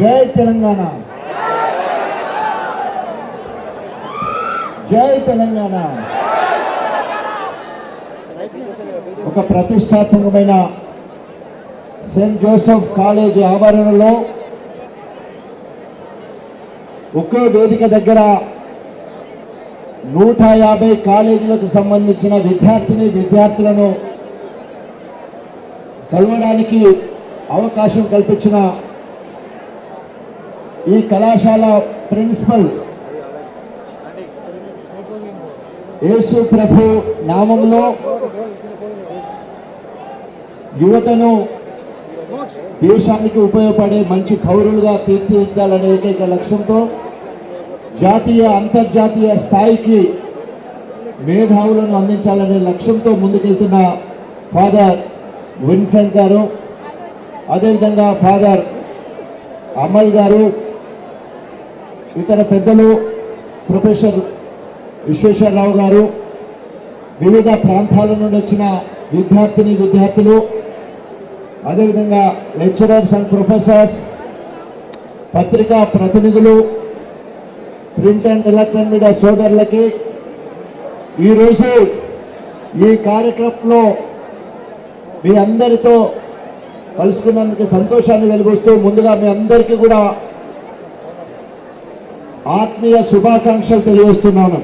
జై తెలంగాణ, జై తెలంగాణ. ఒక ప్రతిష్టాత్మకమైన సెయింట్ జోసెఫ్ కాలేజీ ఆవరణలో ఒకే వేదిక దగ్గర 150 కాలేజీలకు సంబంధించిన విద్యార్థులను కలవడానికి అవకాశం కల్పించిన ఈ కళాశాల ప్రిన్సిపల్ యేసు ప్రభు నామంలో యువతను దేశానికి ఉపయోగపడే మంచి పౌరులుగా తీర్చిదిద్దాలనే ఏకైక లక్ష్యంతో జాతీయ అంతర్జాతీయ స్థాయికి మేధావులను అందించాలనే లక్ష్యంతో ముందుకెళ్తున్న ఫాదర్ విన్సెంట్ గారు, అదేవిధంగా ఫాదర్ అమల్ గారు, ఇతర పెద్దలు, ప్రొఫెసర్ విశ్వేశ్వరరావు గారు, వివిధ ప్రాంతాల నుండి వచ్చిన విద్యార్థులు, అదేవిధంగా లెక్చరర్స్ అండ్ ప్రొఫెసర్స్, పత్రికా ప్రతినిధులు, ప్రింట్ అండ్ ఎలక్ట్రానిక్ మీడియా సోదరులకి ఈరోజు ఈ కార్యక్రమంలో మీ అందరితో కలుసుకున్నందుకు సంతోషాన్ని వెలిగిస్తూ ముందుగా మీ అందరికీ కూడా ఆత్మీయ శుభాకాంక్షలు తెలియజేస్తున్నాను.